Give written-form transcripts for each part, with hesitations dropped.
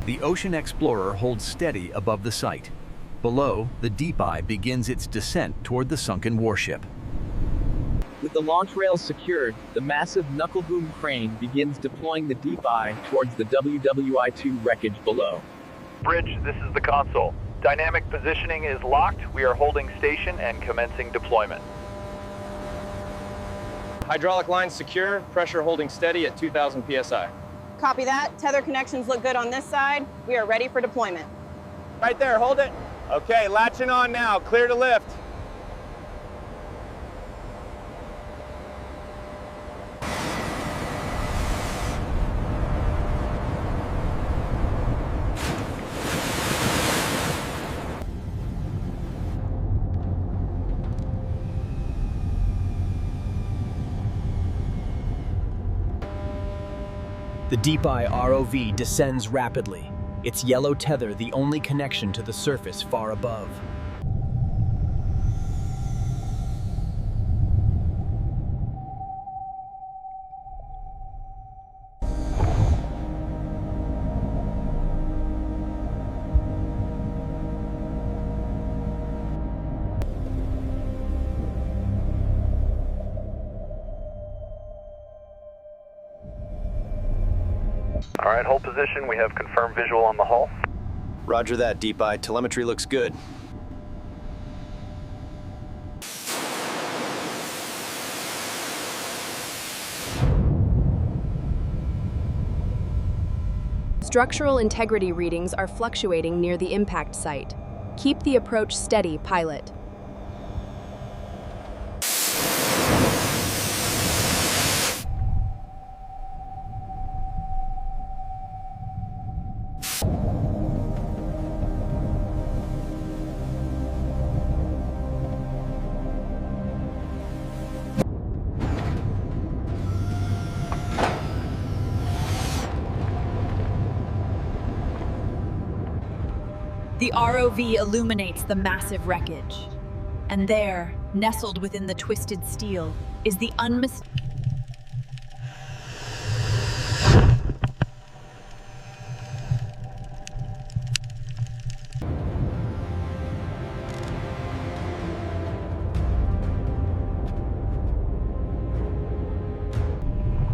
The Ocean Explorer holds steady above the site. Below, the Deep Eye begins its descent toward the sunken warship. With the launch rails secured, the massive knuckle boom crane begins deploying the Deep Eye towards the WWI-2 wreckage below. Bridge, this is the console. Dynamic positioning is locked. We are holding station and commencing deployment. Hydraulic lines secure, pressure holding steady at 2,000 psi. Copy that. Tether connections look good on this side. We are ready for deployment. Right there, hold it. Okay, latching on now, clear to lift. The Deep Eye ROV descends rapidly, its yellow tether the only connection to the surface far above. All right, hold position. We have confirmed visual on the hull. Roger that, Deep Eye. Telemetry looks good. Structural integrity readings are fluctuating near the impact site. Keep the approach steady, pilot. The ROV illuminates the massive wreckage. And there, nestled within the twisted steel, is the unmistakable.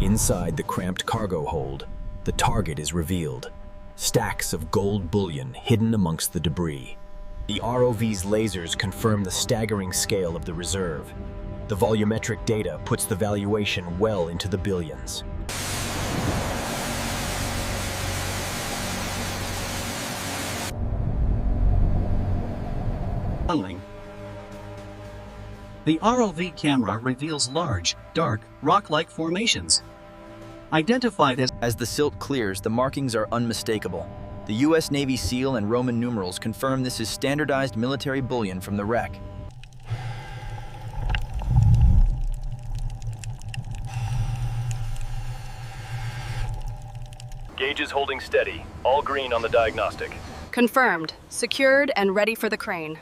Inside the cramped cargo hold, the target is revealed. Stacks of gold bullion hidden amongst the debris. The ROV's lasers confirm the staggering scale of the reserve. The volumetric data puts the valuation well into the billions. The ROV camera reveals large, dark, rock-like formations. Identified as the silt clears, the markings are unmistakable. The U.S. Navy seal and Roman numerals confirm this is standardized military bullion from the wreck. Gauge is holding steady. All green on the diagnostic. Confirmed, secured, and ready for the crane.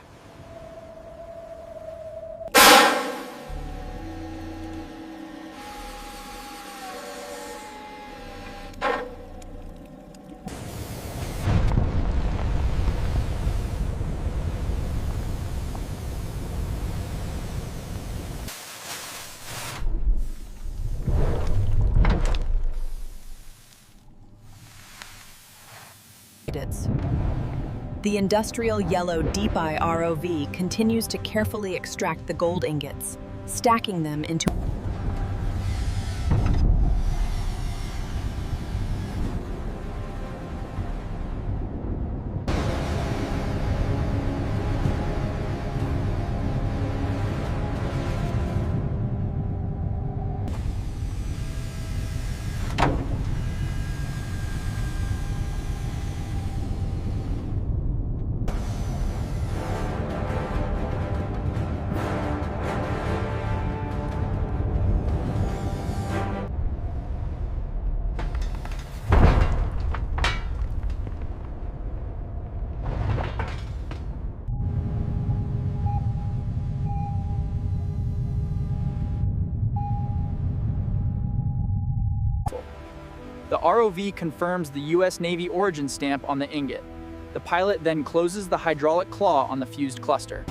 The industrial yellow Deep Eye ROV continues to carefully extract the gold ingots, stacking them into The ROV confirms the U.S. Navy origin stamp on the ingot. The pilot then closes the hydraulic claw on the fused cluster.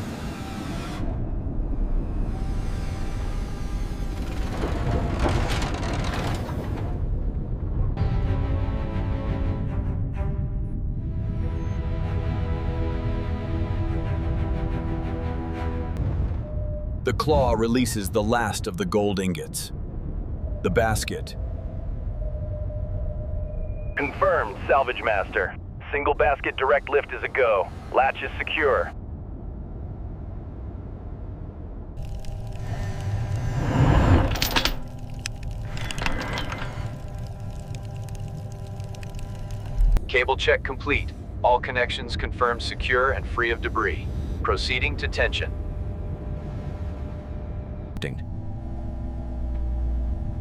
The claw releases the last of the gold ingots. The basket. Confirmed, salvage master. Single basket direct lift is a go. Latch is secure. Cable check complete. All connections confirmed secure and free of debris. Proceeding to tension.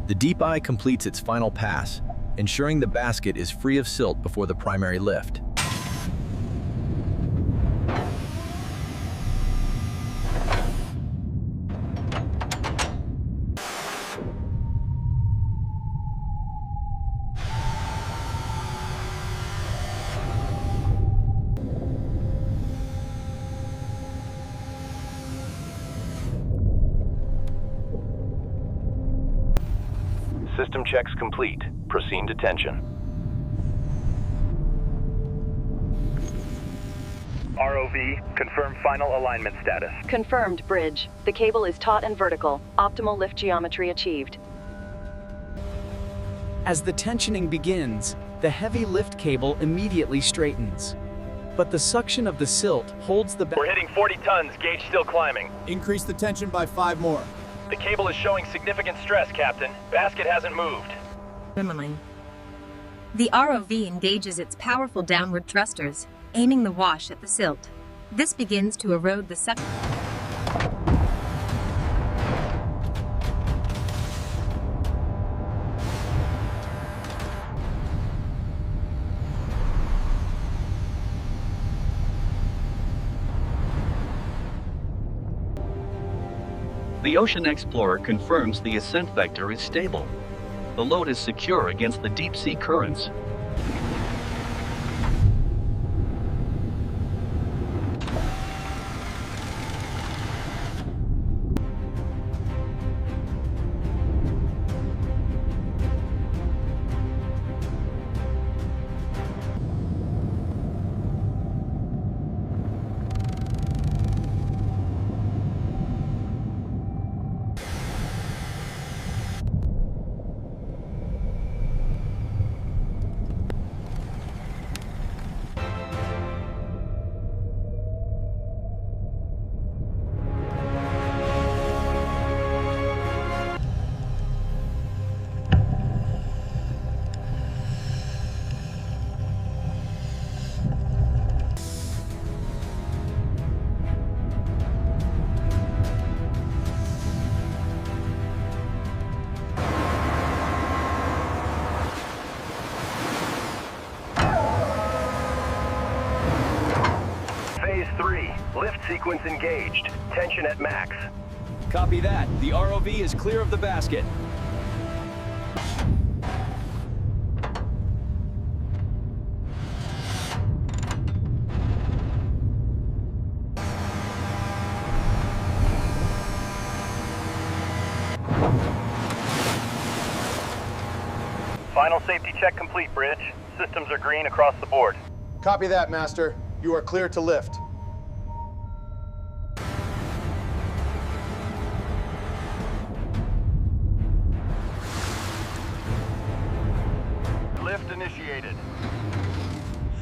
The deep eye completes its final pass, ensuring the basket is free of silt before the primary lift. System checks complete. Proceed to tension. ROV, confirm final alignment status. Confirmed, bridge. The cable is taut and vertical. Optimal lift geometry achieved. As the tensioning begins, the heavy lift cable immediately straightens. But the suction of the silt holds the We're hitting 40 tons, gauge still climbing. Increase the tension by 5 more. The cable is showing significant stress, Captain. Basket hasn't moved. The ROV engages its powerful downward thrusters, aiming the wash at the silt. This begins to erode the suction. The Ocean Explorer confirms the ascent vector is stable. The load is secure against the deep-sea currents. Lift sequence engaged. Tension at max. Copy that. The ROV is clear of the basket. Final safety check complete, Bridge. Systems are green across the board. Copy that, Master. You are clear to lift. Lift initiated.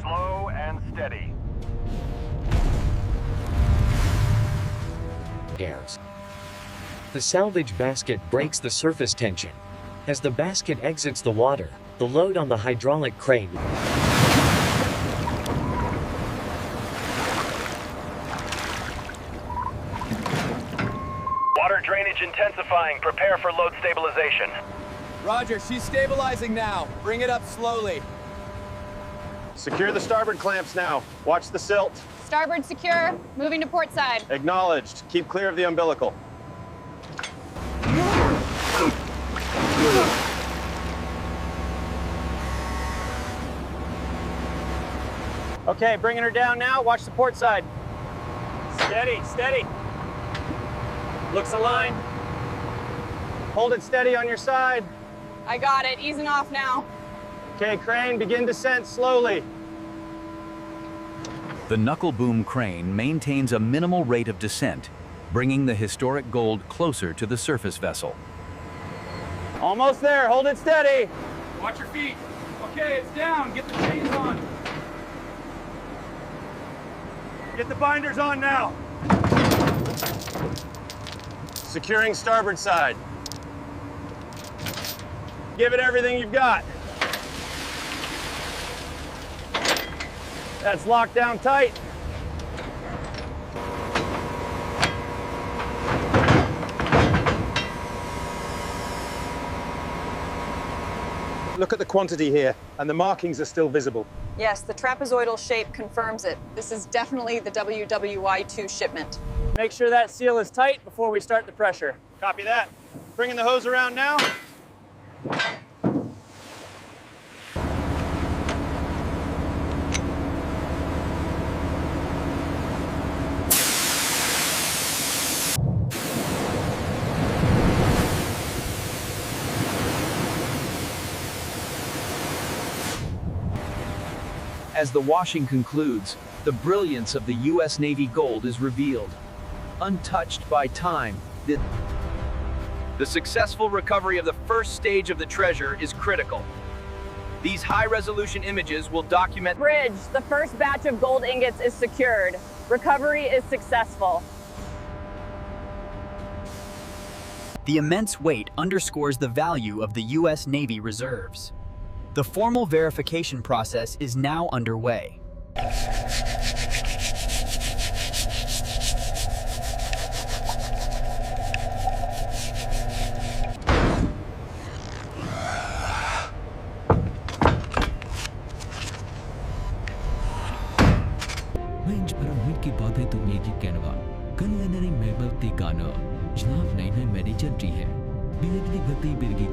Slow and steady. Airs. The salvage basket breaks the surface tension. As the basket exits the water, the load on the hydraulic crane Water drainage intensifying. Prepare for load stabilization. Roger, she's stabilizing now. Bring it up slowly. Secure the starboard clamps now. Watch the silt. Starboard secure. Moving to port side. Acknowledged. Keep clear of the umbilical. Okay, bringing her down now. Watch the port side. Steady, steady. Looks aligned. Hold it steady on your side. I got it. Easing off now. Okay, crane, begin descent slowly. The knuckle boom crane maintains a minimal rate of descent, bringing the historic gold closer to the surface vessel. Almost there, hold it steady. Watch your feet. Okay, it's down. Get the chains on. Get the binders on now. Securing starboard side. Give it everything you've got. That's locked down tight. Look at the quantity here, and the markings are still visible. Yes, the trapezoidal shape confirms it. This is definitely the WWI-2 shipment. Make sure that seal is tight before we start the pressure. Copy that. Bringing the hose around now. As the washing concludes, the brilliance of the U.S. Navy gold is revealed. Untouched by time, The successful recovery of the first stage of the treasure is critical. These high-resolution images will document... Bridge, the first batch of gold ingots is secured. Recovery is successful. The immense weight underscores the value of the U.S. Navy reserves. The formal verification process is now underway.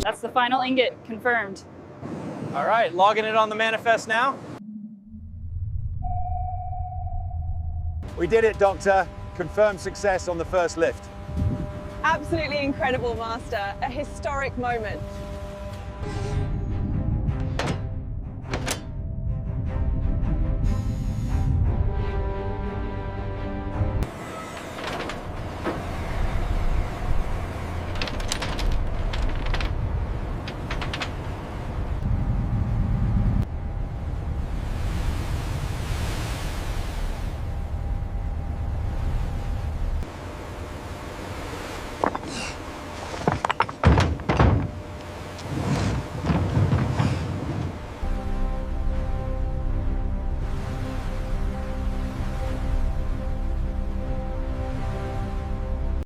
That's the final ingot, confirmed. All right, logging it on the manifest now. We did it, Doctor. Confirmed success on the first lift. Absolutely incredible, Master. A historic moment.